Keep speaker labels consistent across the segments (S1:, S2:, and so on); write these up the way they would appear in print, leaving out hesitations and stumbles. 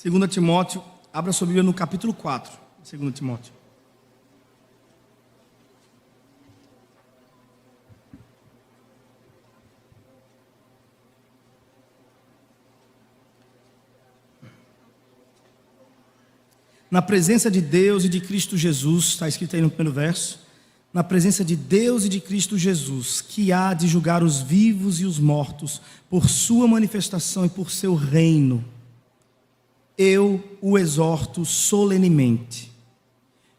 S1: 2 Timóteo, abra sua Bíblia no capítulo 4, 2 Timóteo. Na presença de Deus e de Cristo Jesus, está escrito aí no primeiro verso, na presença de Deus e de Cristo Jesus, que há de julgar os vivos e os mortos, por sua manifestação e por seu reino, eu o exorto solenemente.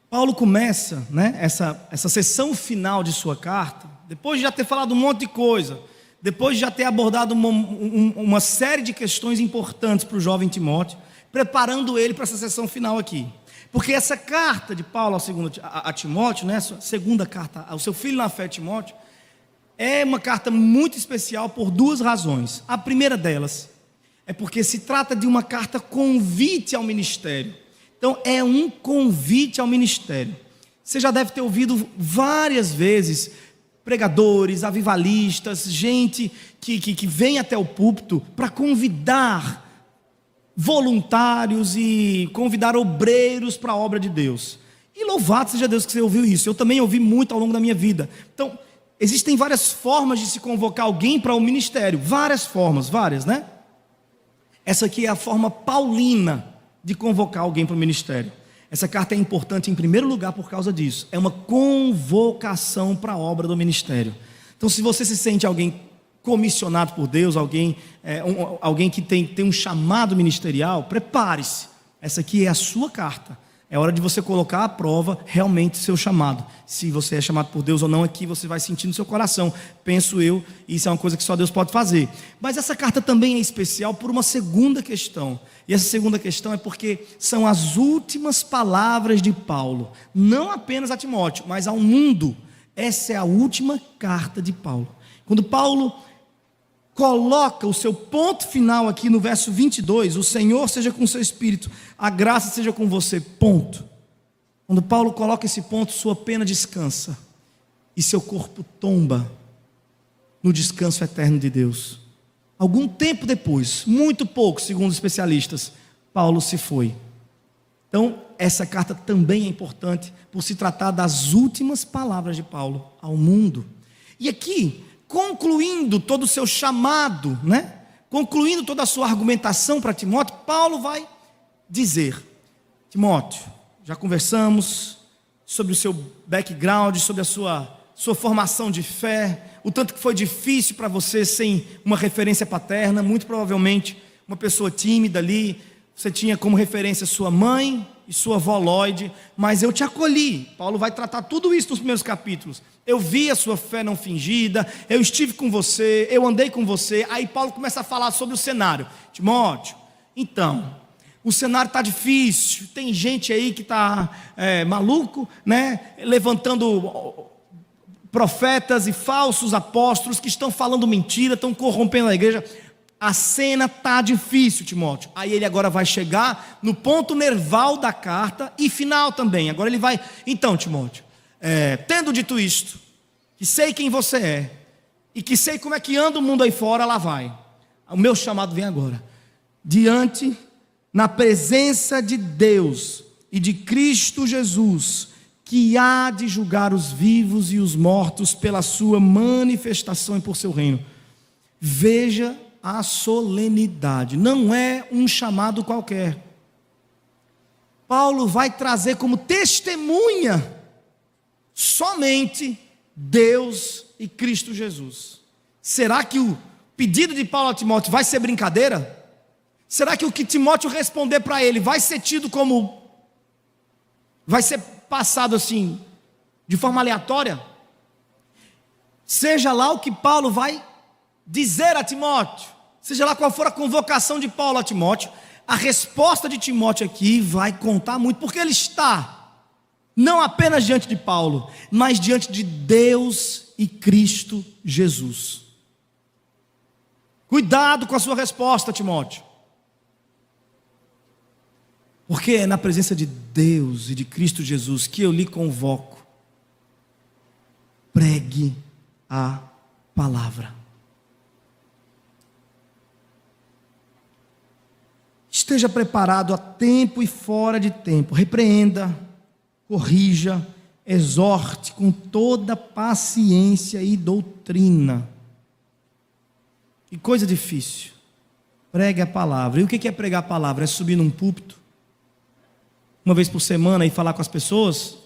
S1: Paulo começa, essa sessão final de sua carta, depois de já ter falado um monte de coisa, depois de já ter abordado uma série de questões importantes para o jovem Timóteo, preparando ele para essa sessão final aqui. Porque essa carta de Paulo a Timóteo, a segunda carta ao seu filho na fé, Timóteo, é uma carta muito especial por duas razões. A primeira delas é porque se trata de uma carta convite ao ministério. Então é um convite ao ministério. Você já deve ter ouvido várias vezes pregadores, avivalistas, gente que vem até o púlpito para convidar voluntários e convidar obreiros para a obra de Deus. E louvado seja Deus que você ouviu isso. Eu também ouvi muito ao longo da minha vida. Então, existem várias formas de se convocar alguém para o ministério. Várias formas, né? Essa aqui é a forma paulina de convocar alguém para o ministério. Essa carta é importante em primeiro lugar por causa disso. É uma convocação para a obra do ministério. Então, se você se sente alguém comissionado por Deus, alguém que tem um chamado ministerial, prepare-se. Essa aqui é a sua carta. É hora de você colocar à prova realmente o seu chamado. Se você é chamado por Deus ou não, aqui você vai sentir no seu coração. Penso eu, isso é uma coisa que só Deus pode fazer. Mas essa carta também é especial por uma segunda questão. E essa segunda questão é porque são as últimas palavras de Paulo, não apenas a Timóteo, mas ao mundo. Essa é a última carta de Paulo. Quando Paulo coloca o seu ponto final aqui no verso 22, o Senhor seja com o seu espírito, a graça seja com você, ponto. Quando Paulo coloca esse ponto, sua pena descansa e seu corpo tomba no descanso eterno de Deus. Algum tempo depois, muito pouco, segundo os especialistas, Paulo se foi. Então, essa carta também é importante por se tratar das últimas palavras de Paulo ao mundo. E aqui, concluindo todo o seu chamado, concluindo toda a sua argumentação para Timóteo, Paulo vai dizer: Timóteo, já conversamos sobre o seu background, sobre a sua formação de fé, o tanto que foi difícil para você sem uma referência paterna, muito provavelmente uma pessoa tímida ali, você tinha como referência sua mãe e sua avó Lloyd, mas eu te acolhi. Paulo vai tratar tudo isso nos primeiros capítulos. Eu vi a sua fé não fingida, eu estive com você, eu andei com você. Aí Paulo começa a falar sobre o cenário. Timóteo, então, o cenário está difícil, tem gente aí que está maluco, levantando profetas e falsos apóstolos que estão falando mentira, estão corrompendo a igreja. A cena está difícil, Timóteo. Aí ele agora vai chegar no ponto nerval da carta e final também. Agora ele vai, então, Timóteo, tendo dito isto, que sei quem você é e que sei como é que anda o mundo aí fora, lá vai. O meu chamado vem agora. Diante, na presença de Deus e de Cristo Jesus, que há de julgar os vivos e os mortos pela sua manifestação e por seu reino. Veja a solenidade, não é um chamado qualquer. Paulo vai trazer como testemunha somente Deus e Cristo Jesus. Será que o pedido de Paulo a Timóteo vai ser brincadeira? Será que o que Timóteo responder para ele vai ser tido como, vai ser passado assim, de forma aleatória? Seja lá o que Paulo vai dizer a Timóteo, seja lá qual for a convocação de Paulo a Timóteo, a resposta de Timóteo aqui vai contar muito, porque ele está não apenas diante de Paulo, mas diante de Deus e Cristo Jesus. Cuidado com a sua resposta, Timóteo, porque é na presença de Deus e de Cristo Jesus que eu lhe convoco. Pregue a palavra. Esteja preparado a tempo e fora de tempo. Repreenda, corrija, exorte com toda paciência e doutrina. Que coisa difícil. Pregue a palavra. E o que é pregar a palavra? É subir num púlpito uma vez por semana e falar com as pessoas?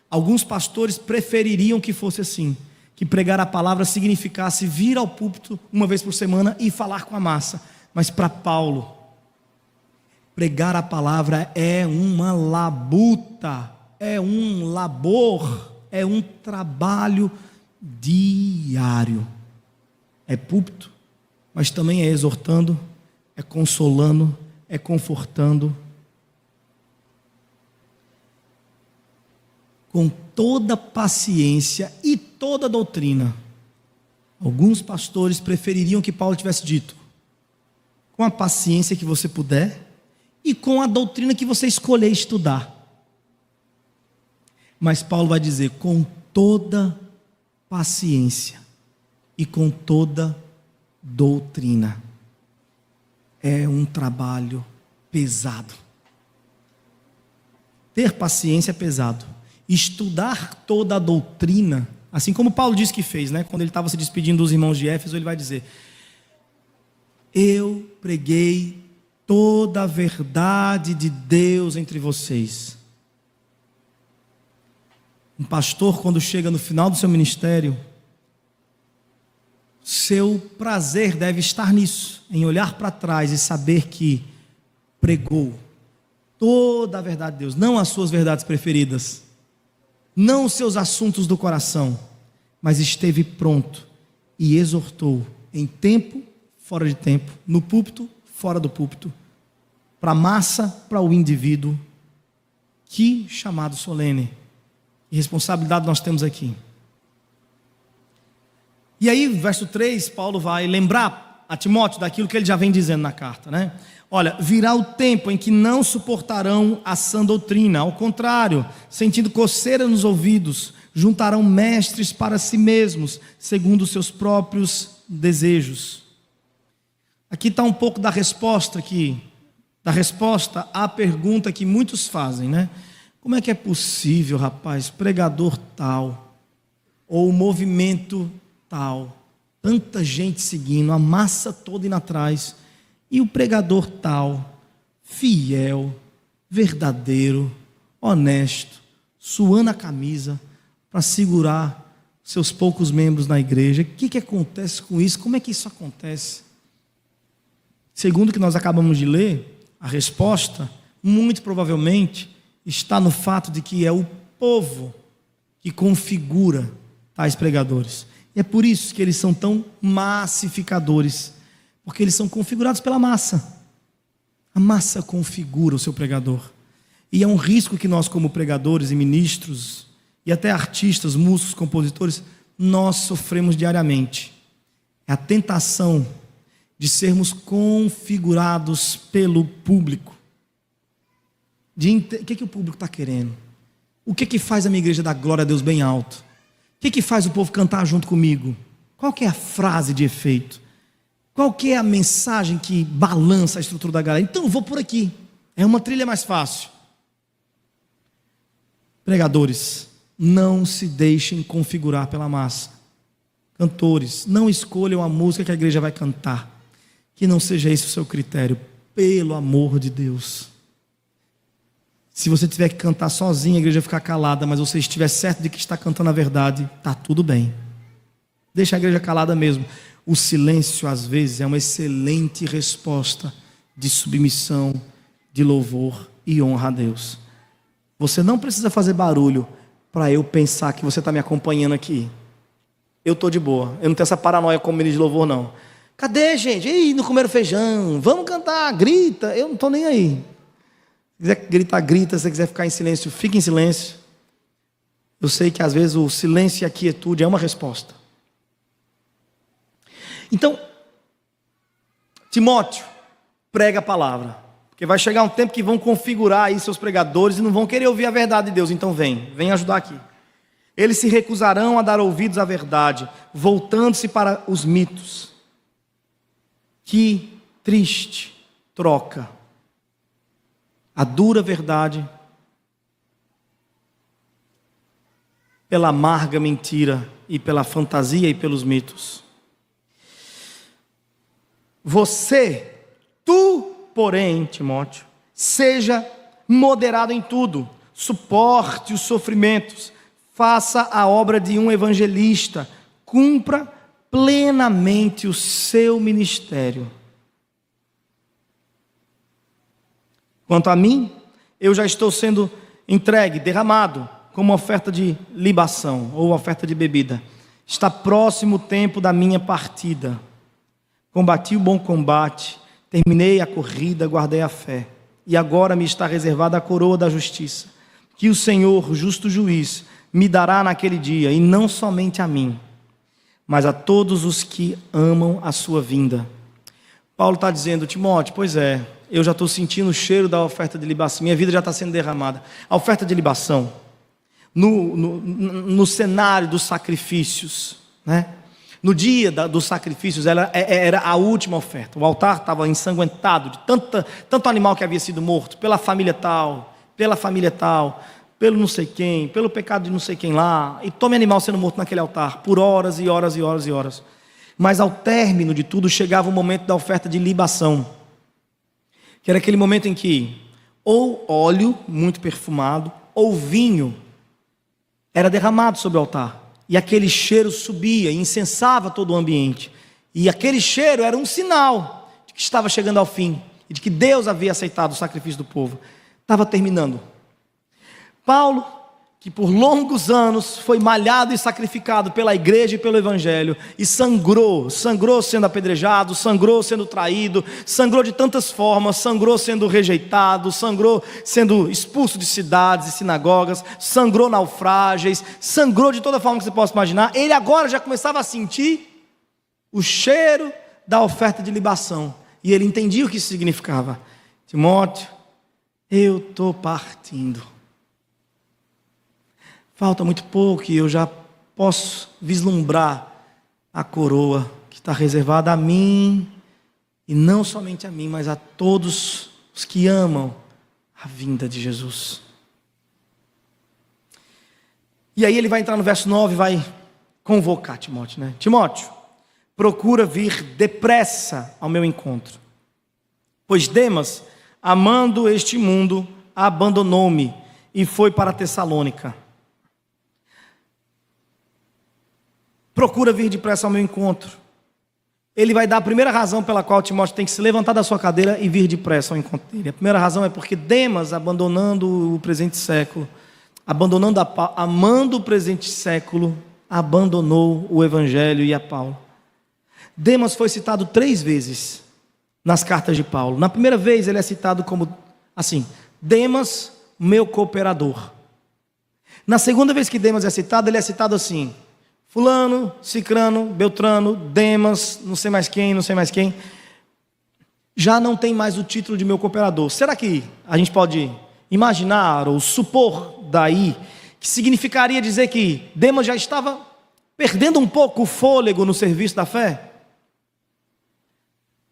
S1: Alguns pastores prefeririam que fosse assim, que pregar a palavra significasse vir ao púlpito uma vez por semana e falar com a massa. Mas para Paulo, pregar a palavra é uma labuta, é um labor, é um trabalho diário. É púlpito, mas também é exortando, é consolando, é confortando. Com toda paciência e toda doutrina. Alguns pastores prefeririam que Paulo tivesse dito: com a paciência que você puder e com a doutrina que você escolher estudar. Mas Paulo vai dizer: com toda paciência e com toda doutrina. É um trabalho pesado. Ter paciência é pesado. Estudar toda a doutrina, assim como Paulo disse que fez, né? Quando ele estava se despedindo dos irmãos de Éfeso, ele vai dizer: eu preguei toda a verdade de Deus entre vocês. Um pastor, quando chega no final do seu ministério, seu prazer deve estar nisso, em olhar para trás e saber que pregou toda a verdade de Deus, não as suas verdades preferidas, não os seus assuntos do coração, mas esteve pronto e exortou em tempo, fora de tempo, no púlpito, fora do púlpito, para a massa, para o indivíduo. Que chamado solene e responsabilidade nós temos aqui. E aí, verso 3, Paulo vai lembrar a Timóteo daquilo que ele já vem dizendo na carta, né? Olha, virá o tempo em que não suportarão a sã doutrina, ao contrário, sentindo coceira nos ouvidos, juntarão mestres para si mesmos, segundo os seus próprios desejos. Aqui está um pouco da resposta à pergunta que muitos fazem, né? Como é que é possível, rapaz, pregador tal, ou movimento tal, tanta gente seguindo, a massa toda indo atrás, e o pregador tal, fiel, verdadeiro, honesto, suando a camisa para segurar seus poucos membros na igreja? O que acontece com isso? Como é que isso acontece? Segundo o que nós acabamos de ler, a resposta, muito provavelmente, está no fato de que é o povo que configura tais pregadores. E é por isso que eles são tão massificadores, porque eles são configurados pela massa. A massa configura o seu pregador. E é um risco que nós, como pregadores e ministros, e até artistas, músicos, compositores, nós sofremos diariamente. É a tentação de sermos configurados pelo público. O que o público está querendo? O que faz a minha igreja dar glória a Deus bem alto? O que faz o povo cantar junto comigo? Qual que é a frase de efeito? Qual que é a mensagem que balança a estrutura da galera? Então eu vou por aqui. É uma trilha mais fácil. Pregadores, não se deixem configurar pela massa. Cantores, não escolham a música que a igreja vai cantar. Que não seja esse o seu critério. Pelo amor de Deus. Se você tiver que cantar sozinho, a igreja ficar calada, mas você estiver certo de que está cantando a verdade, está tudo bem. Deixa a igreja calada mesmo. O silêncio, às vezes, é uma excelente resposta de submissão, de louvor e honra a Deus. Você não precisa fazer barulho para eu pensar que você está me acompanhando aqui. Eu estou de boa. Eu não tenho essa paranoia como ministro de louvor, não. Cadê, gente? Ih, não comeram feijão. Vamos cantar, grita. Eu não estou nem aí. Se quiser gritar, grita. Se você quiser ficar em silêncio, fique em silêncio. Eu sei que às vezes o silêncio e a quietude é uma resposta. Então, Timóteo, prega a palavra. Porque vai chegar um tempo que vão configurar aí seus pregadores e não vão querer ouvir a verdade de Deus. Então vem ajudar aqui. Eles se recusarão a dar ouvidos à verdade, voltando-se para os mitos. Que triste troca a dura verdade pela amarga mentira e pela fantasia e pelos mitos. Tu, porém, Timóteo, seja moderado em tudo, suporte os sofrimentos, faça a obra de um evangelista, cumpra plenamente o seu ministério. Quanto a mim, eu já estou sendo entregue, derramado, como oferta de libação ou oferta de bebida. Está próximo o tempo da minha partida. Combati o bom combate, terminei a corrida, guardei a fé. E agora me está reservada a coroa da justiça, que o Senhor, justo juiz, me dará naquele dia, e não somente a mim, mas a todos os que amam a sua vinda. Paulo está dizendo, Timóteo, pois é, eu já estou sentindo o cheiro da oferta de libação, minha vida já está sendo derramada. A oferta de libação, no cenário dos sacrifícios, né? No dia dos sacrifícios, ela era a última oferta. O altar estava ensanguentado de tanto animal que havia sido morto, pela família tal, pelo não sei quem, pelo pecado de não sei quem lá, e tome animal sendo morto naquele altar, por horas e horas e horas e horas. Mas ao término de tudo, chegava o momento da oferta de libação, que era aquele momento em que ou óleo muito perfumado, ou vinho era derramado sobre o altar, e aquele cheiro subia e incensava todo o ambiente, e aquele cheiro era um sinal de que estava chegando ao fim, e de que Deus havia aceitado o sacrifício do povo, estava terminando. Paulo, que por longos anos foi malhado e sacrificado pela igreja e pelo evangelho, e sangrou sendo apedrejado, sangrou sendo traído, sangrou de tantas formas, sangrou sendo rejeitado, sangrou sendo expulso de cidades e sinagogas, sangrou naufrágios, sangrou de toda forma que você possa imaginar. Ele agora já começava a sentir o cheiro da oferta de libação, e ele entendia o que isso significava. Timóteo, eu estou partindo. Falta muito pouco e eu já posso vislumbrar a coroa que está reservada a mim, e não somente a mim, mas a todos os que amam a vinda de Jesus. E aí ele vai entrar no verso 9 e vai convocar Timóteo, né? Timóteo, procura vir depressa ao meu encontro, pois Demas, amando este mundo, abandonou-me e foi para Tessalônica. Procura vir depressa ao meu encontro. Ele vai dar a primeira razão pela qual Timóteo tem que se levantar da sua cadeira e vir depressa ao encontro dele. A primeira razão é porque Demas, abandonando o presente século, amando o presente século, abandonou o evangelho e a Paulo. Demas foi citado 3 vezes nas cartas de Paulo. Na primeira vez ele é citado como assim, Demas, meu cooperador. Na segunda vez que Demas é citado, ele é citado assim, fulano, cicrano, beltrano, Demas, não sei mais quem, já não tem mais o título de meu cooperador. Será que a gente pode imaginar ou supor daí que significaria dizer que Demas já estava perdendo um pouco o fôlego no serviço da fé?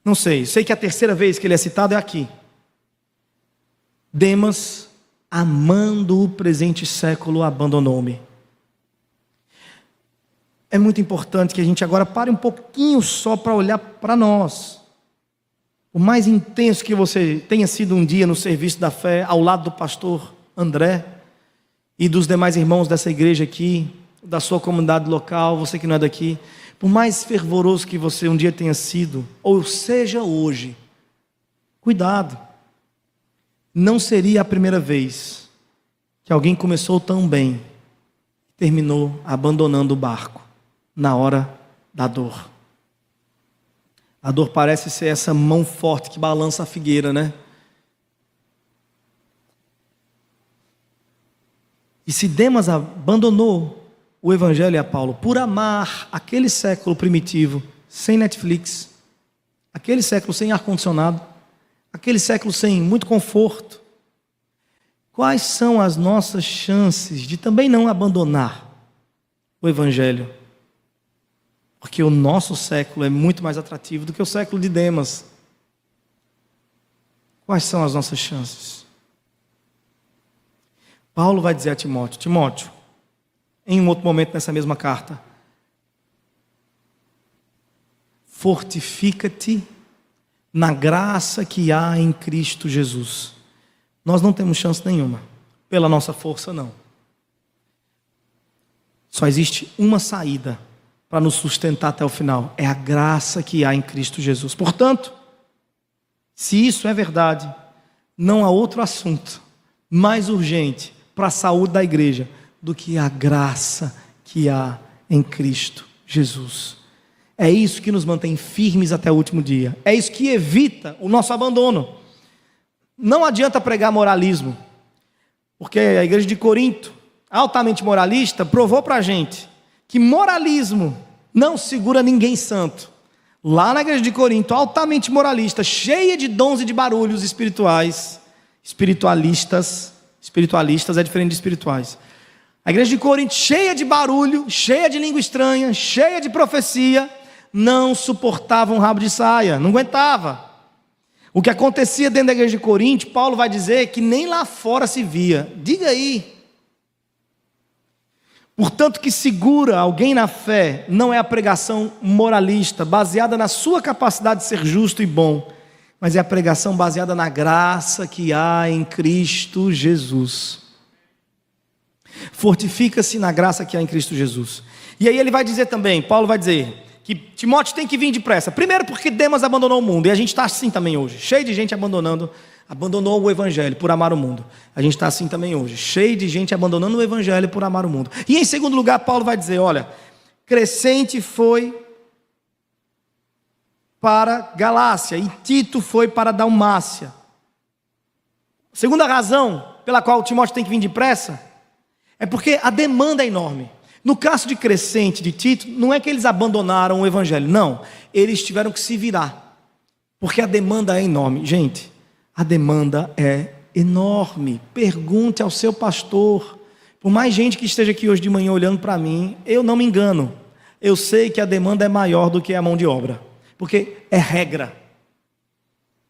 S1: Não sei que a terceira vez que ele é citado é aqui. Demas, amando o presente século, abandonou-me. É muito importante que a gente agora pare um pouquinho só para olhar para nós. O mais intenso que você tenha sido um dia no serviço da fé, ao lado do pastor André e dos demais irmãos dessa igreja aqui, da sua comunidade local, você que não é daqui, por mais fervoroso que você um dia tenha sido, ou seja hoje, cuidado, não seria a primeira vez que alguém começou tão bem e terminou abandonando o barco na hora da dor. A dor parece ser essa mão forte que balança a figueira, né? E se Demas abandonou o evangelho e a Paulo por amar aquele século primitivo, sem Netflix, aquele século sem ar-condicionado, aquele século sem muito conforto, quais são as nossas chances de também não abandonar o evangelho? Porque o nosso século é muito mais atrativo do que o século de Demas. Quais são as nossas chances? Paulo vai dizer a Timóteo: Timóteo, em um outro momento nessa mesma carta, fortifica-te na graça que há em Cristo Jesus. Nós não temos chance nenhuma, pela nossa força não. Só existe uma saída para nos sustentar até o final, é a graça que há em Cristo Jesus. Portanto, se isso é verdade, não há outro assunto mais urgente para a saúde da igreja do que a graça que há em Cristo Jesus. É isso que nos mantém firmes até o último dia. É isso que evita o nosso abandono. Não adianta pregar moralismo, porque a igreja de Corinto, altamente moralista, provou para a gente que moralismo não segura ninguém santo. Lá na igreja de Corinto, altamente moralista, cheia de dons e de barulhos espirituais, espiritualistas é diferente de espirituais. A igreja de Corinto, cheia de barulho, cheia de língua estranha, cheia de profecia, não suportava um rabo de saia, não aguentava. O que acontecia dentro da igreja de Corinto, Paulo vai dizer que nem lá fora se via. Diga aí. Portanto, que segura alguém na fé não é a pregação moralista, baseada na sua capacidade de ser justo e bom, mas é a pregação baseada na graça que há em Cristo Jesus. Fortifica-se na graça que há em Cristo Jesus. E aí ele vai dizer também, Paulo vai dizer, que Timóteo tem que vir depressa. Primeiro porque Demas abandonou o mundo, e a gente está assim também hoje, cheio de gente abandonou o evangelho por amar o mundo. A gente está assim também hoje, cheio de gente abandonando o evangelho por amar o mundo. E em segundo lugar, Paulo vai dizer, olha, Crescente foi para Galácia e Tito foi para Dalmácia. Segunda razão pela qual Timóteo tem que vir depressa é porque a demanda é enorme. No caso de Crescente, de Tito, não é que eles abandonaram o evangelho, não, eles tiveram que se virar, porque a demanda é enorme. Gente, a demanda é enorme. Pergunte ao seu pastor. Por mais gente que esteja aqui hoje de manhã olhando para mim, eu não me engano, eu sei que a demanda é maior do que a mão de obra, porque é regra,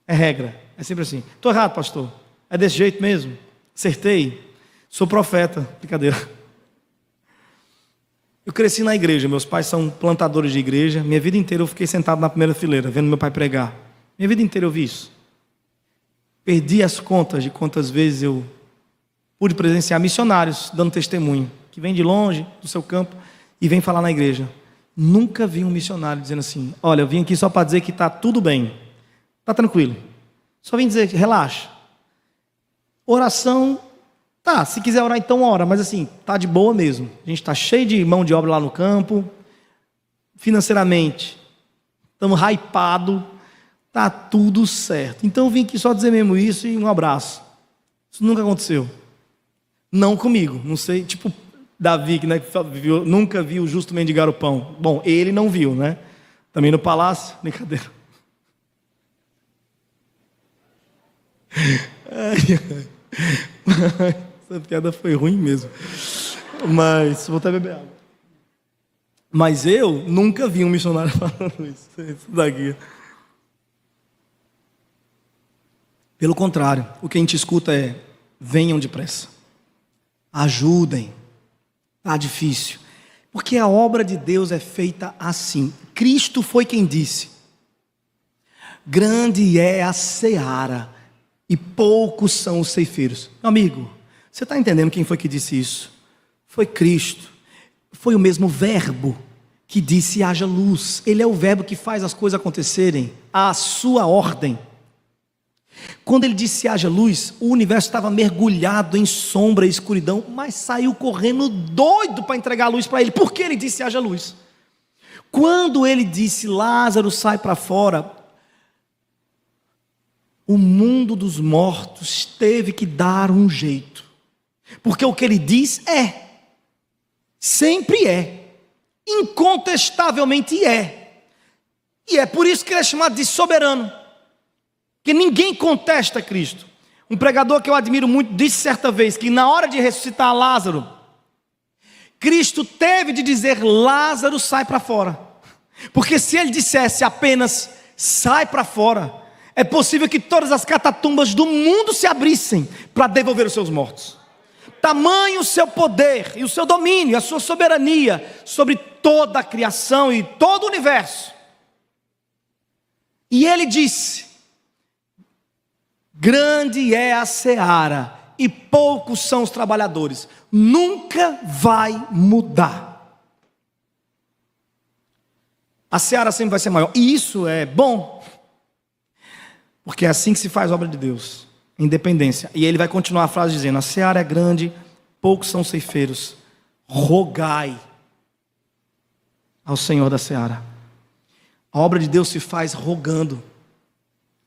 S1: é sempre assim. Estou errado, pastor? É desse jeito mesmo? Acertei? Sou profeta, brincadeira. Eu cresci na igreja, meus pais são plantadores de igreja, minha vida inteira eu fiquei sentado na primeira fileira, vendo meu pai pregar, minha vida inteira eu vi isso. Perdi as contas de quantas vezes eu pude presenciar missionários dando testemunho, que vem de longe, do seu campo, e vem falar na igreja. Nunca vi um missionário dizendo assim, olha, eu vim aqui só para dizer que está tudo bem, está tranquilo, só vim dizer, relaxa, oração, tá, se quiser orar então ora, mas assim, tá de boa mesmo, a gente está cheio de mão de obra lá no campo, financeiramente, estamos hypados, tá tudo certo. Então eu vim aqui só dizer mesmo isso e um abraço. Isso nunca aconteceu, não comigo, não sei, tipo Davi, que né, nunca viu o justo mendigar o pão. Bom, ele não viu, né? Também no palácio, brincadeira. Essa piada foi ruim mesmo. Mas vou até beber água. Mas eu nunca vi um missionário falando isso daqui. Pelo contrário, o que a gente escuta é: venham depressa, ajudem, está difícil, porque a obra de Deus é feita assim. Cristo foi quem disse: grande é a seara e poucos são os ceifeiros. Meu amigo, você está entendendo quem foi que disse isso? Foi Cristo. Foi o mesmo verbo que disse haja luz. Ele é o verbo que faz as coisas acontecerem à sua ordem. Quando ele disse haja luz, o universo estava mergulhado em sombra e escuridão, mas saiu correndo doido para entregar a luz para ele. Por que ele disse haja luz? Quando ele disse Lázaro sai para fora, o mundo dos mortos teve que dar um jeito, porque o que ele diz sempre é, incontestavelmente é, e é por isso que ele é chamado de soberano, que ninguém contesta Cristo. Um pregador que eu admiro muito disse certa vez que na hora de ressuscitar Lázaro, Cristo teve de dizer Lázaro sai para fora, porque se ele dissesse apenas sai para fora, é possível que todas as catatumbas do mundo se abrissem para devolver os seus mortos. tamanho o seu poder e o seu domínio, a sua soberania sobre toda a criação e todo o universo. E ele disse: grande é a seara e poucos são os trabalhadores. Nunca vai mudar. A seara sempre vai ser maior. E isso é bom, porque é assim que se faz a obra de Deus, independência. E ele vai continuar a frase dizendo: a seara é grande, poucos são ceifeiros. Rogai ao Senhor da seara. A obra de Deus se faz rogando.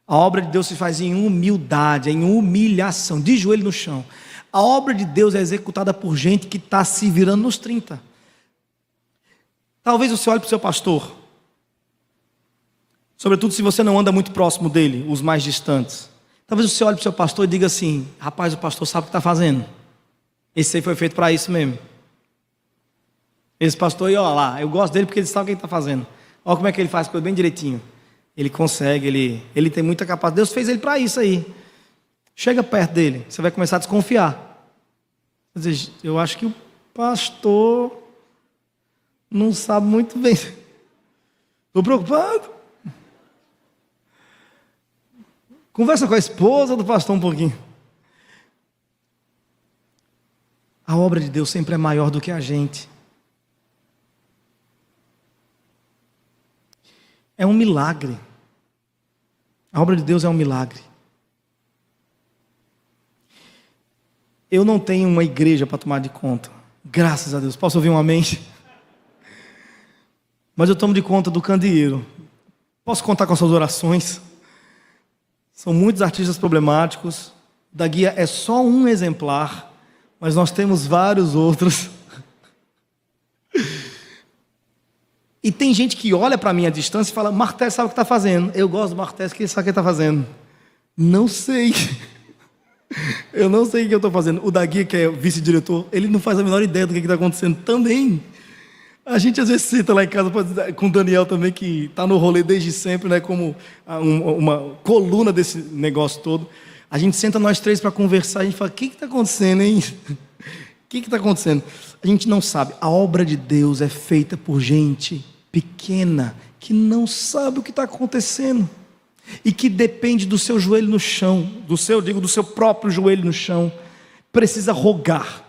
S1: A obra de Deus se faz em humildade, em humilhação, de joelho no chão. A obra de Deus é executada por gente que está se virando nos 30. Talvez você olhe para o seu pastor, sobretudo se você não anda muito próximo dele, os mais distantes. Talvez você olhe para o seu pastor e diga assim: rapaz, o pastor sabe o que está fazendo. Esse aí foi feito para isso mesmo. Esse pastor aí, olha lá, eu gosto dele porque ele sabe o que ele está fazendo. Olha como é que ele faz coisa bem direitinho. Ele consegue, ele tem muita capacidade. Deus fez ele para isso aí. Chega perto dele, você vai começar a desconfiar. Quer dizer, eu acho que o pastor não sabe muito bem. Estou preocupado. Conversa com a esposa do pastor um pouquinho. A obra de Deus sempre é maior do que a gente. É um milagre. A obra de Deus é um milagre. Eu não tenho uma igreja para tomar de conta. Graças a Deus. Posso ouvir um amém? Mas eu tomo de conta do candeeiro. Posso contar com as suas orações? São muitos artistas problemáticos. Da guia é só um exemplar, mas nós temos vários outros. E tem gente que olha para mim à distância e fala: Martés sabe o que está fazendo. Eu gosto do Martés, que ele sabe o que ele está fazendo. Não sei. Eu não sei o que eu estou fazendo. O da guia, que é o vice-diretor, ele não faz a menor ideia do que está acontecendo também. A gente às vezes senta lá em casa com o Daniel também, que está no rolê desde sempre, né, como uma coluna desse negócio todo. A gente senta nós três para conversar, a gente fala: o que está acontecendo, hein? O que está acontecendo? A gente não sabe. A obra de Deus é feita por gente pequena, que não sabe o que está acontecendo, e que depende do seu joelho no chão, do seu próprio joelho no chão. Precisa rogar,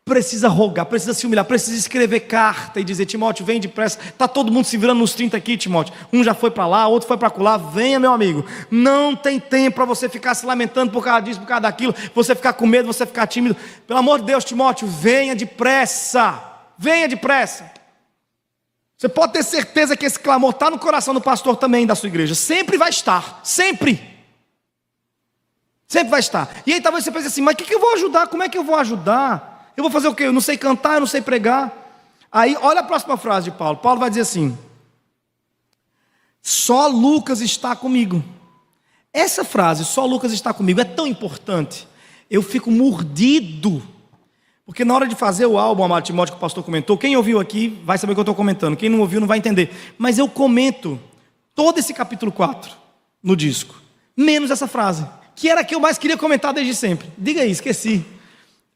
S1: precisa se humilhar, precisa escrever carta e dizer: Timóteo, vem depressa. Está todo mundo se virando nos 30 aqui, Timóteo. Um já foi para lá, outro foi para acolá. Venha, meu amigo. Não tem tempo para você ficar se lamentando por causa disso, por causa daquilo, você ficar com medo, você ficar tímido. Pelo amor de Deus, Timóteo, venha depressa. Venha depressa. Você pode ter certeza que esse clamor está no coração do pastor também da sua igreja. Sempre vai estar, sempre. Sempre vai estar. E aí talvez você pense assim: mas o que eu vou ajudar? Como é que eu vou ajudar? Eu vou fazer o quê? Eu não sei cantar, eu não sei pregar. Aí olha a próxima frase de Paulo. Paulo vai dizer assim: só Lucas está comigo. Essa frase, só Lucas está comigo, é tão importante. Eu fico mordido. Porque na hora de fazer o álbum, amado Timóteo, que o pastor comentou, quem ouviu aqui vai saber o que eu estou comentando. Quem não ouviu não vai entender. Mas eu comento todo esse capítulo 4 no disco, menos essa frase, que era a que eu mais queria comentar desde sempre. Diga aí, esqueci.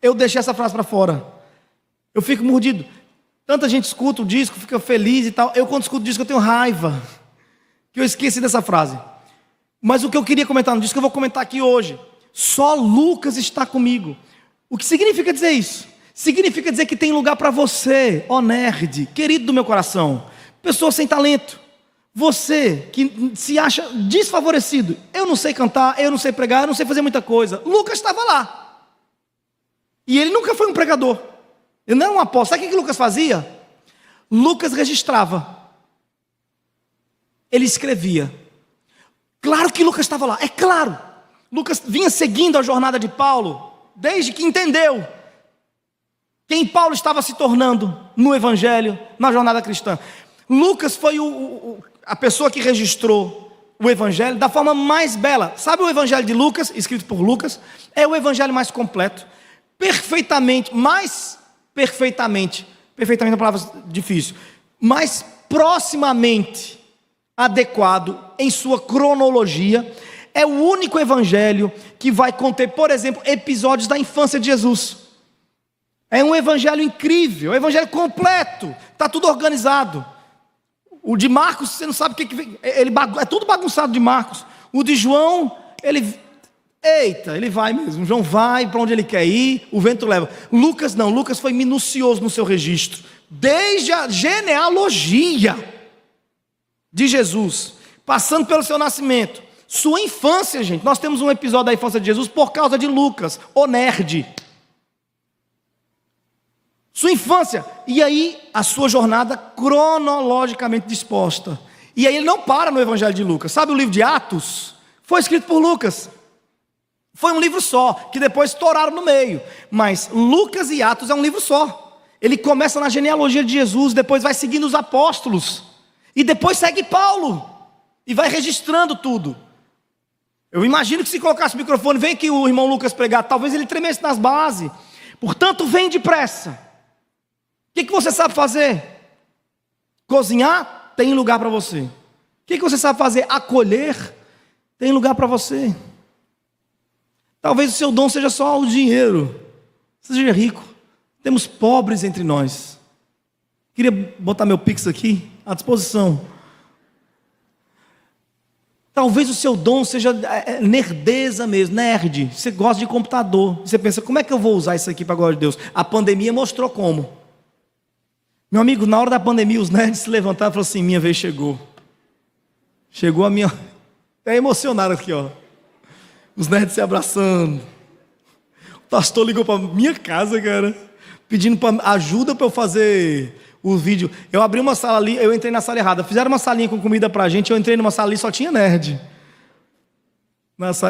S1: Eu deixei essa frase para fora. Eu fico mordido. Tanta gente escuta o disco, fica feliz e tal. Eu, quando escuto o disco, eu tenho raiva, que eu esqueci dessa frase. Mas o que eu queria comentar no disco, eu vou comentar aqui hoje. Só Lucas está comigo. O que significa dizer isso? Significa dizer que tem lugar para você, ó nerd, querido do meu coração, pessoa sem talento, você que se acha desfavorecido. Eu não sei cantar, eu não sei pregar, eu não sei fazer muita coisa. Lucas estava lá. E ele nunca foi um pregador. Ele não era um apóstolo. Sabe o que Lucas fazia? Lucas registrava. Ele escrevia. Claro que Lucas estava lá, é claro. Lucas vinha seguindo a jornada de Paulo, desde que entendeu quem Paulo estava se tornando no Evangelho, na jornada cristã. Lucas foi a pessoa que registrou o Evangelho da forma mais bela. Sabe o Evangelho de Lucas, escrito por Lucas? É o Evangelho mais completo, perfeitamente é uma palavra difícil, mais proximamente adequado em sua cronologia. É o único evangelho que vai conter, por exemplo, episódios da infância de Jesus. É um evangelho incrível, é um evangelho completo, está tudo organizado. O de Marcos, você não sabe o que vem, é tudo bagunçado de Marcos. O de João, ele vai mesmo. João vai para onde ele quer ir, o vento leva. Lucas não, Lucas foi minucioso no seu registro, desde a genealogia de Jesus, passando pelo seu nascimento, sua infância, gente. Nós temos um episódio da infância de Jesus por causa de Lucas, o nerd. Sua infância, e aí a sua jornada cronologicamente disposta. E aí ele não para no Evangelho de Lucas. Sabe o livro de Atos? Foi escrito por Lucas. Foi um livro só, que depois estouraram no meio. Mas Lucas e Atos é um livro só. Ele começa na genealogia de Jesus, depois vai seguindo os apóstolos, e depois segue Paulo, e vai registrando tudo. Eu imagino que se colocasse o microfone, vem aqui o irmão Lucas pregar, talvez ele tremesse nas bases. Portanto, vem depressa. O que você sabe fazer? Cozinhar? Tem lugar para você. O que você sabe fazer? Acolher? Tem lugar para você. Talvez o seu dom seja só o dinheiro. Seja rico. Temos pobres entre nós. Queria botar meu Pix aqui à disposição. Talvez o seu dom seja nerdeza mesmo, nerd. Você gosta de computador. Você pensa, como é que eu vou usar isso aqui para a glória de Deus? A pandemia mostrou como. Meu amigo, na hora da pandemia, os nerds se levantaram e falaram assim: minha vez chegou. Chegou a minha. Até emocionaram aqui, ó. Os nerds se abraçando. O pastor ligou para minha casa, cara, pedindo ajuda para eu fazer o vídeo. Eu abri uma sala ali, eu entrei na sala errada. Fizeram uma salinha com comida pra gente, eu entrei numa sala ali, só tinha nerd.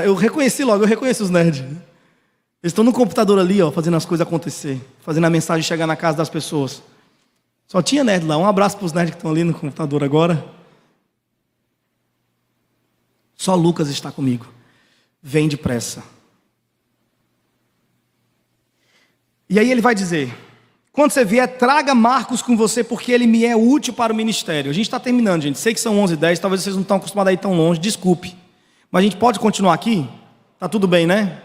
S1: Eu reconheci logo, eu reconheci os nerds. Eles estão no computador ali, ó, fazendo as coisas acontecer, fazendo a mensagem chegar na casa das pessoas. Só tinha nerd lá. Um abraço para os nerds que estão ali no computador agora. Só Lucas está comigo. Vem depressa. E aí ele vai dizer: quando você vier, traga Marcos com você, porque ele me é útil para o ministério. A gente está terminando, gente. Sei que são 11h10, talvez vocês não estão acostumados a ir tão longe, desculpe. Mas a gente pode continuar aqui? Tá tudo bem, né?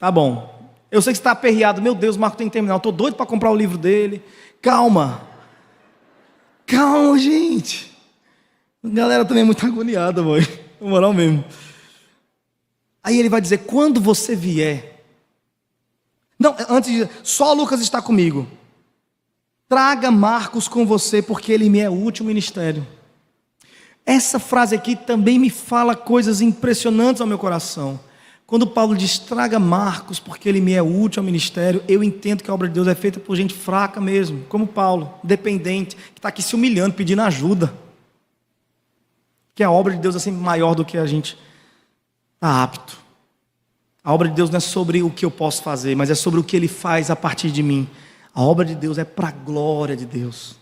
S1: Tá bom. Eu sei que você está aperreado. Meu Deus, Marcos tem que terminar. Eu estou doido para comprar o livro dele. Calma. Calma, gente. A galera também é muito agoniada, boy. Na moral mesmo. Aí ele vai dizer: quando você vier. Não, antes de dizer, só Lucas está comigo. Traga Marcos com você, porque ele me é útil ministério. Essa frase aqui também me fala coisas impressionantes ao meu coração. Quando Paulo diz: traga Marcos, porque ele me é útil ao ministério, eu entendo que a obra de Deus é feita por gente fraca mesmo, como Paulo, dependente, que está aqui se humilhando, pedindo ajuda. Que a obra de Deus é sempre maior do que a gente está apto. A obra de Deus não é sobre o que eu posso fazer, mas é sobre o que Ele faz a partir de mim. A obra de Deus é para a glória de Deus.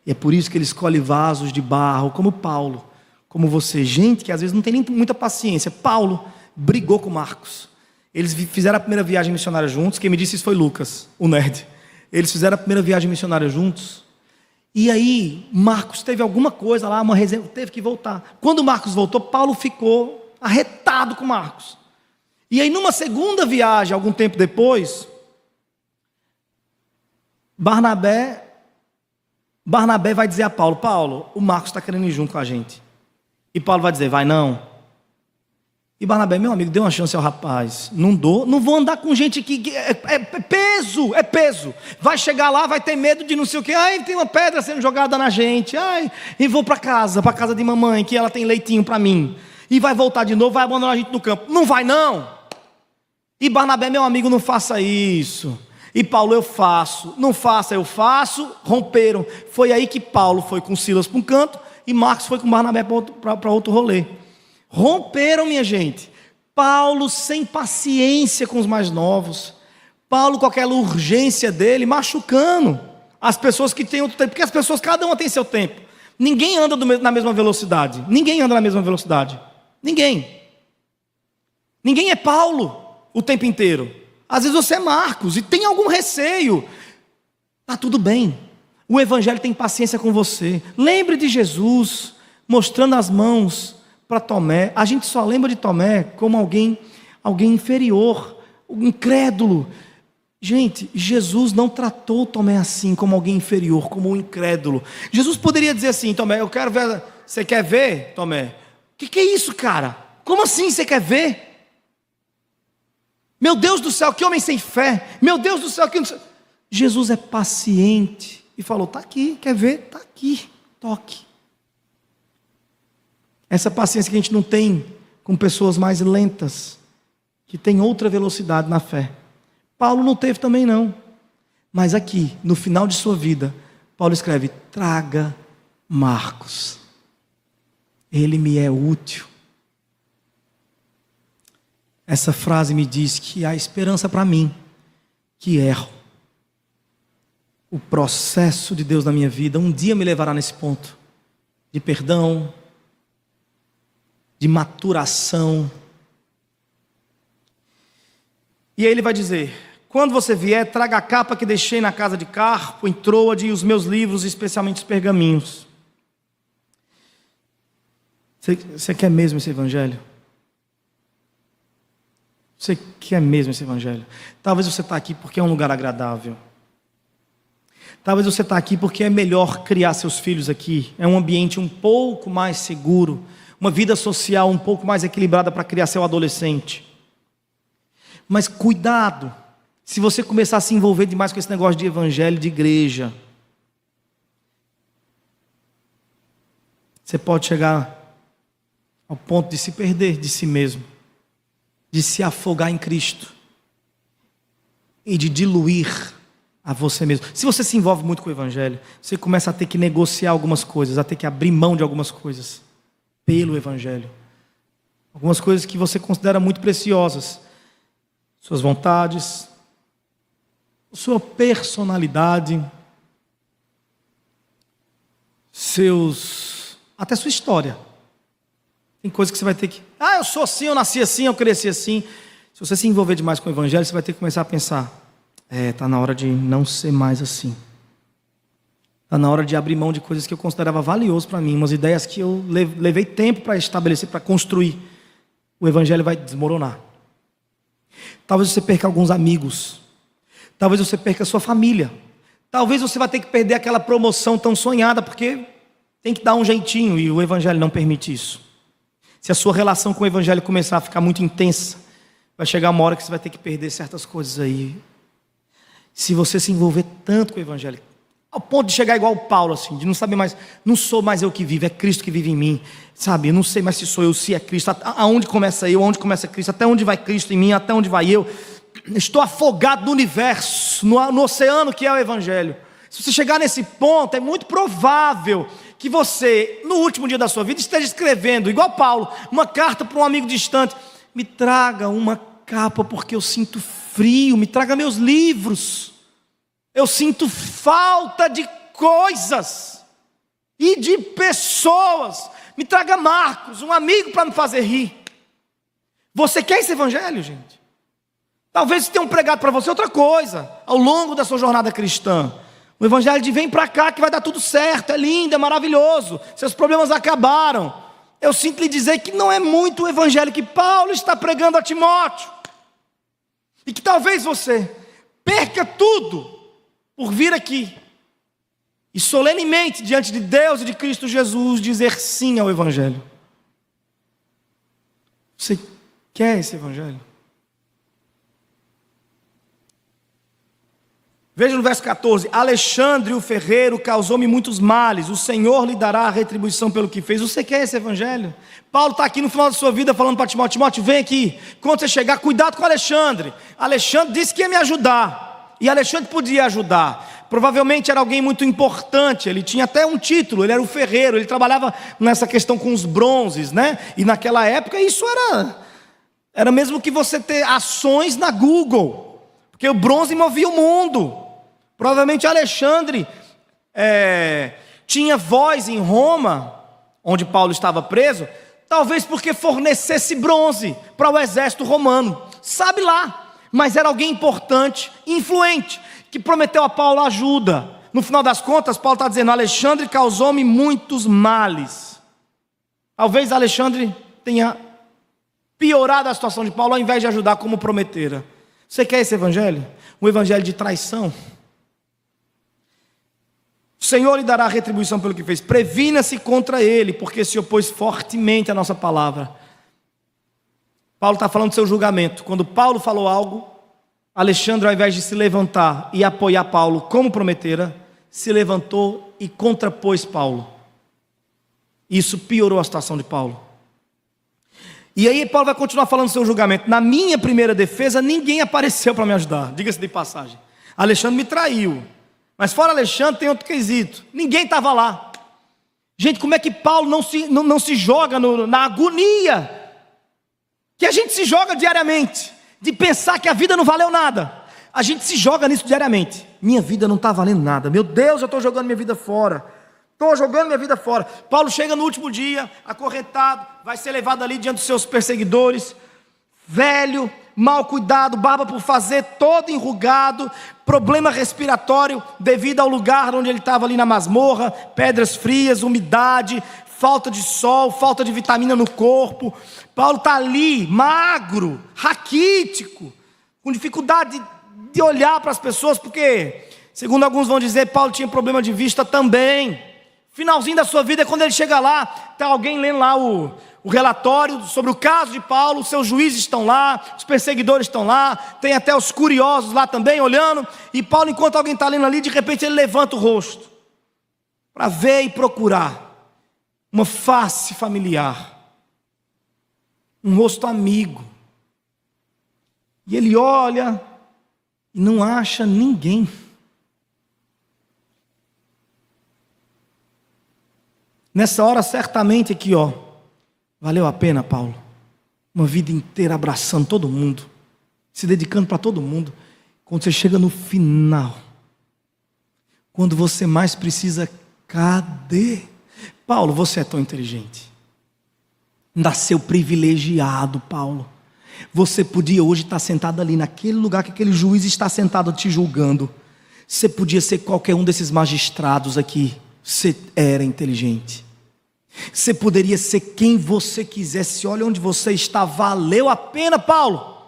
S1: E é por isso que Ele escolhe vasos de barro, como Paulo, como você. Gente que às vezes não tem nem muita paciência. Paulo brigou com Marcos. Eles fizeram a primeira viagem missionária juntos. Quem me disse isso foi Lucas, o nerd. Eles fizeram a primeira viagem missionária juntos. E aí Marcos teve alguma coisa lá, uma resenha, teve que voltar. Quando Marcos voltou, Paulo ficou arretado com Marcos. E aí numa segunda viagem, algum tempo depois, Barnabé vai dizer a Paulo: Paulo, o Marcos está querendo ir junto com a gente. E Paulo vai dizer: vai não. E Barnabé: meu amigo, dê uma chance ao rapaz. Não vou andar com gente que é peso. Vai chegar lá, vai ter medo de não sei o quê. Ai, tem uma pedra sendo jogada na gente. Ai, e vou para casa de mamãe, que ela tem leitinho para mim. E vai voltar de novo, vai abandonar a gente no campo. Não vai não. E Barnabé: meu amigo, não faça isso. E Paulo: eu faço. Não faça, eu faço. Romperam. Foi aí que Paulo foi com Silas para um canto e Marcos foi com Barnabé para outro rolê. Romperam, minha gente. Paulo sem paciência com os mais novos. Paulo com aquela urgência dele, machucando as pessoas que têm outro tempo. Porque as pessoas, cada uma tem seu tempo. Ninguém anda na mesma velocidade. Ninguém anda na mesma velocidade. Ninguém é Paulo o tempo inteiro. Às vezes você é Marcos e tem algum receio. Tá tudo bem. O Evangelho tem paciência com você. Lembre de Jesus mostrando as mãos para Tomé. A gente só lembra de Tomé como alguém inferior, incrédulo. Gente, Jesus não tratou Tomé assim, como alguém inferior, como um incrédulo. Jesus poderia dizer assim: Tomé, eu quero ver. Você quer ver, Tomé? O que é isso, cara? Como assim você quer ver? Meu Deus do céu, que homem sem fé. Meu Deus do céu, que... Jesus é paciente e falou: está aqui, quer ver? Está aqui, toque. Essa paciência que a gente não tem com pessoas mais lentas, que têm outra velocidade na fé. Paulo não teve também não. Mas aqui, no final de sua vida, Paulo escreve: traga Marcos. Ele me é útil. Essa frase me diz que há esperança para mim, que erro. O processo de Deus na minha vida um dia me levará nesse ponto de perdão, de maturação. E aí ele vai dizer: quando você vier, traga a capa que deixei na casa de Carpo, em Troade, e os meus livros, especialmente os pergaminhos. Você quer mesmo esse evangelho? Você quer mesmo esse evangelho? Talvez você está aqui porque é um lugar agradável. Talvez você está aqui porque é melhor criar seus filhos aqui. É um ambiente um pouco mais seguro, uma vida social um pouco mais equilibrada para criar seu adolescente. Mas cuidado, se você começar a se envolver demais com esse negócio de evangelho, de igreja, você pode chegar ao ponto de se perder de si mesmo, de se afogar em Cristo e de diluir a você mesmo. Se você se envolve muito com o evangelho, você começa a ter que negociar algumas coisas, a ter que abrir mão de algumas coisas pelo evangelho. Algumas coisas que você considera muito preciosas. Suas vontades, sua personalidade, até sua história. Tem coisas que você vai ter que... eu sou assim, eu nasci assim, eu cresci assim. Se você se envolver demais com o evangelho, você vai ter que começar a pensar: está na hora de não ser mais assim. Está na hora de abrir mão de coisas que eu considerava valioso para mim, umas ideias que eu levei tempo para estabelecer, para construir. O evangelho vai desmoronar. Talvez você perca alguns amigos. Talvez você perca a sua família. Talvez você vai ter que perder aquela promoção tão sonhada, porque tem que dar um jeitinho, e o evangelho não permite isso. Se a sua relação com o evangelho começar a ficar muito intensa, vai chegar uma hora que você vai ter que perder certas coisas aí. Se você se envolver tanto com o evangelho, ao ponto de chegar igual o Paulo, assim, de não saber mais, não sou mais eu que vivo, é Cristo que vive em mim, sabe? Eu não sei mais se sou eu, se é Cristo, aonde começa eu, aonde começa Cristo, até onde vai Cristo em mim, até onde vai eu. Estou afogado no universo, no oceano que é o evangelho. Se você chegar nesse ponto, é muito provável que você, no último dia da sua vida, esteja escrevendo, igual Paulo, uma carta para um amigo distante: me traga uma capa porque eu sinto frio, me traga meus livros, eu sinto falta de coisas e de pessoas, me traga Marcos, um amigo para me fazer rir. Você quer esse evangelho, gente? Talvez tenham pregado para você outra coisa ao longo da sua jornada cristã. O evangelho de vem para cá que vai dar tudo certo, é lindo, é maravilhoso, seus problemas acabaram. Eu sinto lhe dizer que não é muito o evangelho que Paulo está pregando a Timóteo. E que talvez você perca tudo por vir aqui e solenemente diante de Deus e de Cristo Jesus dizer sim ao evangelho. Você quer esse evangelho? Veja no verso 14: Alexandre o ferreiro causou-me muitos males, o Senhor lhe dará a retribuição pelo que fez. Você quer esse evangelho? Paulo está aqui no final da sua vida falando para Timóteo: Timóteo, vem aqui, quando você chegar, cuidado com Alexandre. Alexandre disse que ia me ajudar, e Alexandre podia ajudar. Provavelmente era alguém muito importante, ele tinha até um título, ele era o ferreiro, ele trabalhava nessa questão com os bronzes, né? E naquela época isso era mesmo que você ter ações na Google, porque o bronze movia o mundo. Provavelmente Alexandre tinha voz em Roma, onde Paulo estava preso, talvez porque fornecesse bronze para o exército romano, sabe lá, mas era alguém importante, influente, que prometeu a Paulo ajuda. No final das contas, Paulo está dizendo: Alexandre causou-me muitos males. Talvez Alexandre tenha piorado a situação de Paulo, ao invés de ajudar como prometera. Você quer esse evangelho? Um evangelho de traição? O Senhor lhe dará retribuição pelo que fez. Previna-se contra ele, porque se opôs fortemente à nossa palavra. Paulo está falando do seu julgamento. Quando Paulo falou algo, Alexandre, ao invés de se levantar e apoiar Paulo como prometera, se levantou e contrapôs Paulo. Isso piorou a situação de Paulo. E aí Paulo vai continuar falando do seu julgamento. Na minha primeira defesa, ninguém apareceu para me ajudar. Diga-se de passagem. Alexandre me traiu. Mas fora Alexandre tem outro quesito. Ninguém estava lá. Gente, como é que Paulo não se joga na agonia que a gente se joga diariamente, de pensar que a vida não valeu nada? A gente se joga nisso diariamente. Minha vida não está valendo nada. Meu Deus, eu estou jogando minha vida fora. Estou jogando minha vida fora. Paulo chega no último dia, acorrentado, vai ser levado ali diante dos seus perseguidores, velho, mal cuidado, barba por fazer, todo enrugado, problema respiratório devido ao lugar onde ele estava ali na masmorra, pedras frias, umidade, falta de sol, falta de vitamina no corpo. Paulo está ali, magro, raquítico, com dificuldade de olhar para as pessoas, porque, segundo alguns vão dizer, Paulo tinha problema de vista também. Finalzinho da sua vida é quando ele chega lá, está alguém lendo lá o relatório sobre o caso de Paulo, os seus juízes estão lá, os perseguidores estão lá, tem até os curiosos lá também olhando, e Paulo, enquanto alguém está lendo ali, de repente ele levanta o rosto, para ver e procurar uma face familiar, um rosto amigo, e ele olha e não acha ninguém. Nessa hora, certamente aqui, valeu a pena, Paulo, uma vida inteira abraçando todo mundo, se dedicando para todo mundo. Quando você chega no final, quando você mais precisa, cadê? Paulo, você é tão inteligente, nasceu privilegiado, Paulo. Você podia hoje estar sentado ali naquele lugar que aquele juiz está sentado te julgando. Você podia ser qualquer um desses magistrados aqui. Você era inteligente. Você poderia ser quem você quisesse. Olha onde você está. Valeu a pena, Paulo.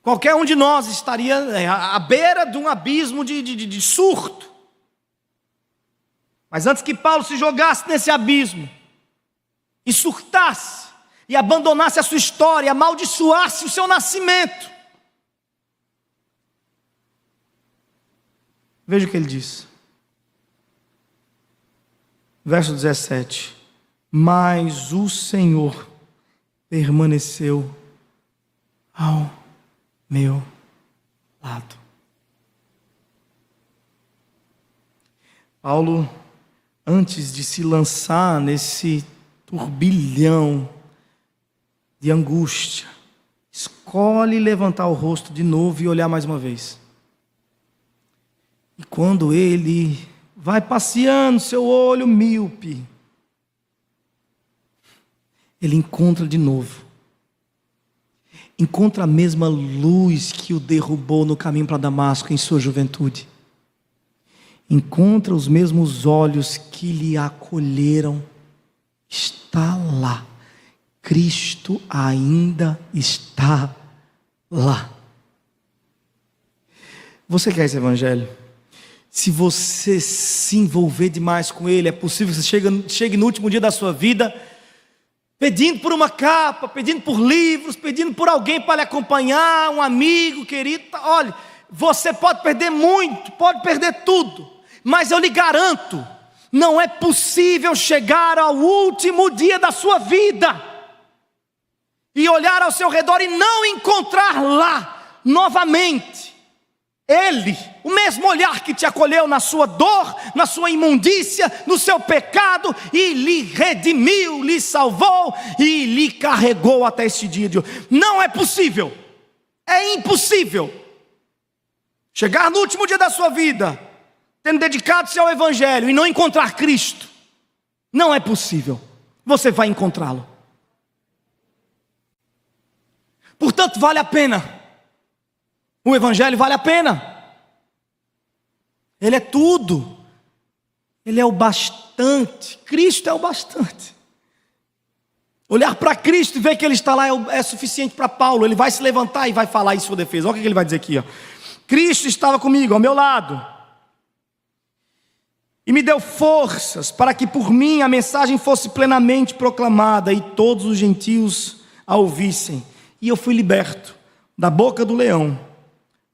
S1: Qualquer um de nós estaria à beira de um abismo de surto. Mas antes que Paulo se jogasse nesse abismo e surtasse, e abandonasse a sua história, amaldiçoasse o seu nascimento, veja o que ele diz. Verso 17. Mas o Senhor permaneceu ao meu lado. Paulo, antes de se lançar nesse turbilhão de angústia, escolhe levantar o rosto de novo e olhar mais uma vez. E quando ele vai passeando seu olho míope, ele encontra de novo. Encontra a mesma luz que o derrubou no caminho para Damasco em sua juventude. Encontra os mesmos olhos que lhe acolheram. Está lá. Cristo ainda está lá. Você quer esse evangelho? Se você se envolver demais com ele, é possível que você chegue no último dia da sua vida pedindo por uma capa, pedindo por livros, pedindo por alguém para lhe acompanhar, um amigo querido. Olha, você pode perder muito, pode perder tudo, mas eu lhe garanto, não é possível chegar ao último dia da sua vida e olhar ao seu redor e não encontrar lá novamente Ele, o mesmo olhar que te acolheu na sua dor, na sua imundícia, no seu pecado, e lhe redimiu, lhe salvou e lhe carregou até este dia de hoje. Não é possível, é impossível chegar no último dia da sua vida, tendo dedicado-se ao Evangelho, e não encontrar Cristo. Não é possível. Você vai encontrá-lo. Portanto, vale a pena. O Evangelho vale a pena. Ele é tudo. Ele é o bastante. Cristo é o bastante. Olhar para Cristo e ver que Ele está lá é suficiente para Paulo. Ele vai se levantar e vai falar em sua defesa. Olha o que ele vai dizer aqui, ó. Cristo estava comigo, ao meu lado, e me deu forças para que por mim a mensagem fosse plenamente proclamada e todos os gentios a ouvissem. E eu fui liberto da boca do leão.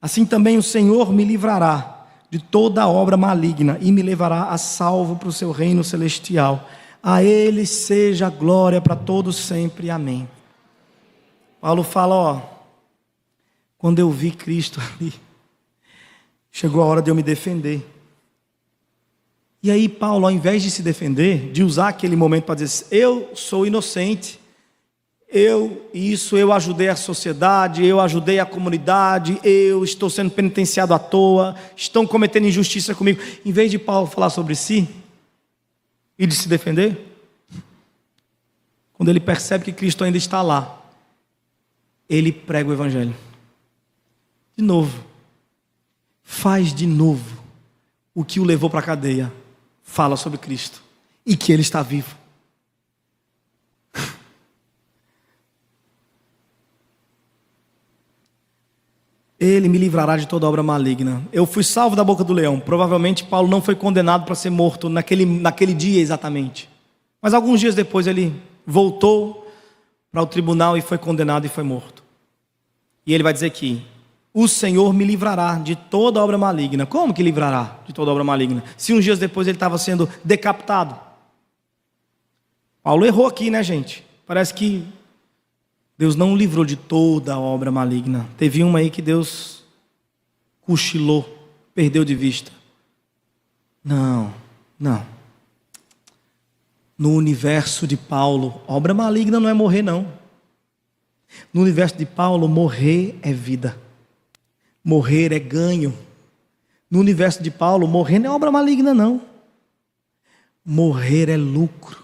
S1: Assim também o Senhor me livrará de toda obra maligna e me levará a salvo para o seu reino celestial. A Ele seja a glória para todos sempre. Amém. Paulo fala, ó, quando eu vi Cristo ali, chegou a hora de eu me defender. E aí Paulo, ao invés de se defender, de usar aquele momento para dizer, eu sou inocente, eu ajudei a sociedade, eu ajudei a comunidade, eu estou sendo penitenciado à toa, estão cometendo injustiça comigo. Em vez de Paulo falar sobre si e de se defender, quando ele percebe que Cristo ainda está lá, ele prega o Evangelho. De novo, faz de novo o que o levou para a cadeia. Fala sobre Cristo e que Ele está vivo. Ele me livrará de toda obra maligna. Eu fui salvo da boca do leão. Provavelmente Paulo não foi condenado para ser morto naquele dia exatamente. Mas alguns dias depois ele voltou para o tribunal e foi condenado e foi morto. E ele vai dizer aqui, o Senhor me livrará de toda obra maligna. Como que livrará de toda obra maligna? Se uns dias depois ele estava sendo decapitado. Paulo errou aqui, né, gente? Parece que Deus não o livrou de toda a obra maligna. Teve uma aí que Deus cochilou, perdeu de vista. Não. No universo de Paulo, obra maligna não é morrer, não. No universo de Paulo, morrer é vida. Morrer é ganho. No universo de Paulo, morrer não é obra maligna, não. Morrer é lucro.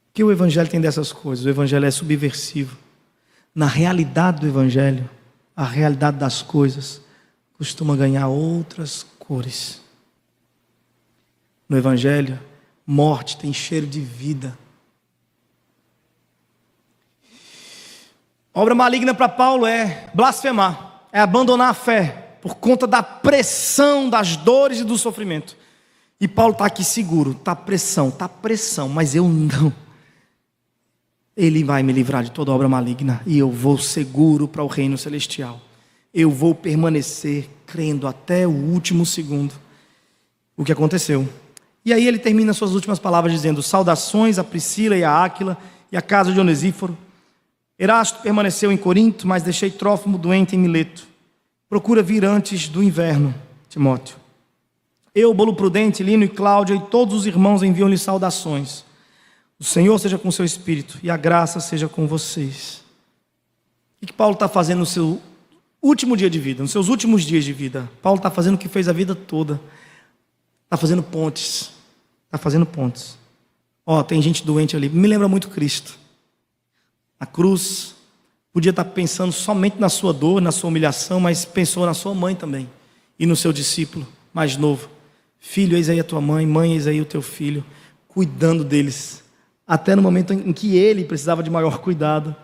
S1: O que o Evangelho tem dessas coisas? O Evangelho é subversivo. Na realidade do Evangelho, a realidade das coisas costuma ganhar outras cores. No Evangelho, morte tem cheiro de vida. Obra maligna para Paulo é blasfemar, é abandonar a fé por conta da pressão, das dores e do sofrimento. E Paulo está aqui seguro, está pressão, mas eu não. Ele vai me livrar de toda obra maligna e eu vou seguro para o reino celestial. Eu vou permanecer crendo até o último segundo. O que aconteceu? E aí ele termina suas últimas palavras dizendo, saudações a Priscila e a Áquila e a casa de Onesíforo. Erasto permaneceu em Corinto, mas deixei Trófimo doente em Mileto. Procura vir antes do inverno, Timóteo. Eubolo, Prudente, Lino e Cláudia e todos os irmãos enviam-lhe saudações. O Senhor seja com seu espírito e a graça seja com vocês. O que Paulo está fazendo no seu último dia de vida, nos seus últimos dias de vida? Paulo está fazendo o que fez a vida toda. Está fazendo pontes. Ó, tem gente doente ali. Me lembra muito Cristo. A cruz, podia estar pensando somente na sua dor, na sua humilhação, mas pensou na sua mãe também. E no seu discípulo mais novo. Filho, eis aí a tua mãe, mãe, eis aí o teu filho. Cuidando deles. Até no momento em que ele precisava de maior cuidado.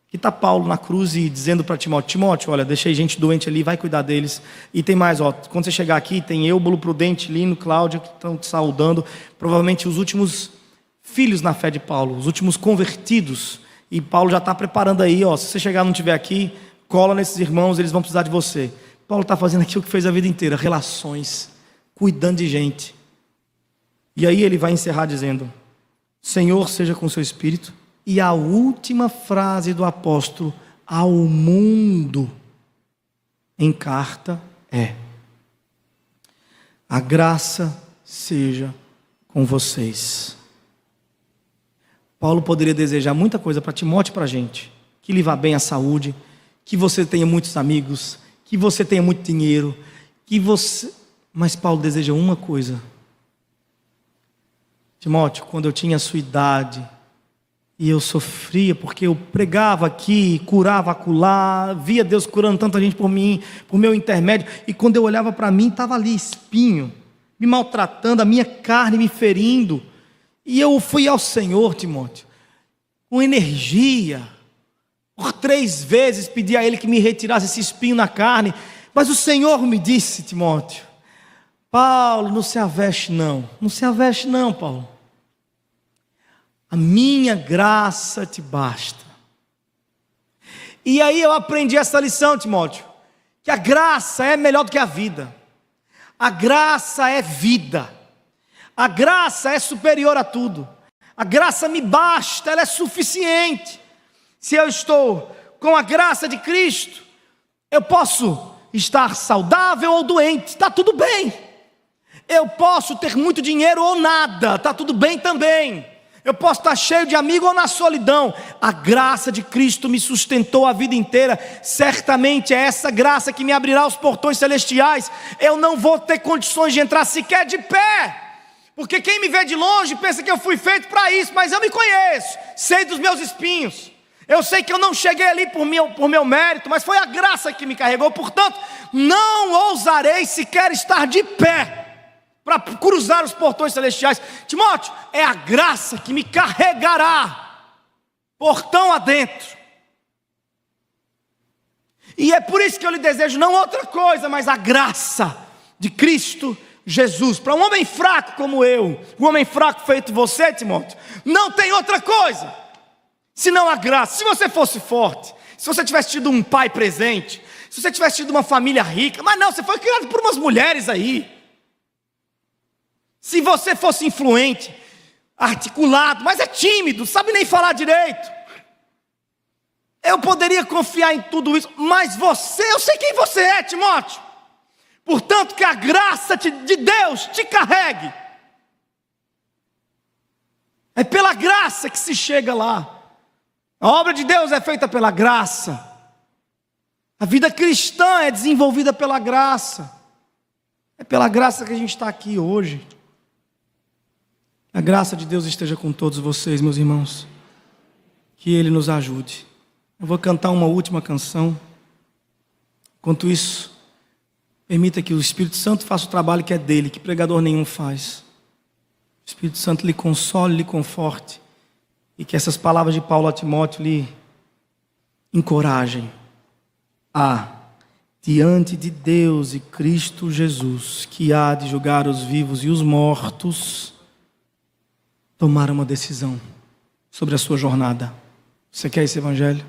S1: Aqui está Paulo na cruz e dizendo para Timóteo, Timóteo, olha, deixei gente doente ali, vai cuidar deles. E tem mais, ó, quando você chegar aqui, tem Eubolo, Prudente, Lino, Cláudia, que estão te saudando. Provavelmente os últimos filhos na fé de Paulo, os últimos convertidos. E Paulo já está preparando aí, ó, se você chegar e não estiver aqui, cola nesses irmãos, eles vão precisar de você. Paulo está fazendo aquilo que fez a vida inteira, relações, cuidando de gente. E aí ele vai encerrar dizendo, Senhor seja com seu espírito. E a última frase do apóstolo ao mundo em carta é, a graça seja com vocês. Paulo poderia desejar muita coisa para Timóteo e para a gente. Que lhe vá bem a saúde, que você tenha muitos amigos, que você tenha muito dinheiro, Mas Paulo deseja uma coisa. Timóteo, quando eu tinha a sua idade, e eu sofria, porque eu pregava aqui, curava acolá, via Deus curando tanta gente por mim, por meu intermédio, e quando eu olhava para mim, estava ali espinho, me maltratando, a minha carne me ferindo, E eu fui ao Senhor, Timóteo, com energia. Por 3 vezes pedi a Ele que me retirasse esse espinho na carne. Mas o Senhor me disse, Timóteo: Paulo, não se aveste não. Não se aveste não, Paulo. A minha graça te basta. E aí eu aprendi essa lição, Timóteo, que a graça é melhor do que a vida. A graça é vida. A graça é superior a tudo. A graça me basta, ela é suficiente. Se eu estou com a graça de Cristo, eu posso estar saudável ou doente, está tudo bem. Eu posso ter muito dinheiro ou nada, está tudo bem também. Eu posso estar cheio de amigo ou na solidão. A graça de Cristo me sustentou a vida inteira. Certamente é essa graça que me abrirá os portões celestiais. Eu não vou ter condições de entrar sequer de pé, porque quem me vê de longe pensa que eu fui feito para isso. Mas eu me conheço, sei dos meus espinhos. Eu sei que eu não cheguei ali por meu mérito, mas foi a graça que me carregou. Portanto, não ousarei sequer estar de pé para cruzar os portões celestiais. Timóteo, é a graça que me carregará portão adentro. E é por isso que eu lhe desejo não outra coisa, mas a graça de Cristo Jesus. Para um homem fraco como eu, um homem fraco feito você, Timóteo, não tem outra coisa senão a graça. Se você fosse forte, se você tivesse tido um pai presente, se você tivesse tido uma família rica, mas não, você foi criado por umas mulheres aí. Se você fosse influente, articulado, mas é tímido, sabe nem falar direito, eu poderia confiar em tudo isso. Mas você, eu sei quem você é, Timóteo. Portanto, que a graça de Deus te carregue. É pela graça que se chega lá. A obra de Deus é feita pela graça. A vida cristã é desenvolvida pela graça. É pela graça que a gente está aqui hoje. A graça de Deus esteja com todos vocês, meus irmãos. Que Ele nos ajude. Eu vou cantar uma última canção. Enquanto isso, permita que o Espírito Santo faça o trabalho que é dele, que pregador nenhum faz. O Espírito Santo lhe console, lhe conforte. E que essas palavras de Paulo a Timóteo lhe encorajem a, diante de Deus e Cristo Jesus, que há de julgar os vivos e os mortos, tomar uma decisão sobre a sua jornada. Você quer esse evangelho?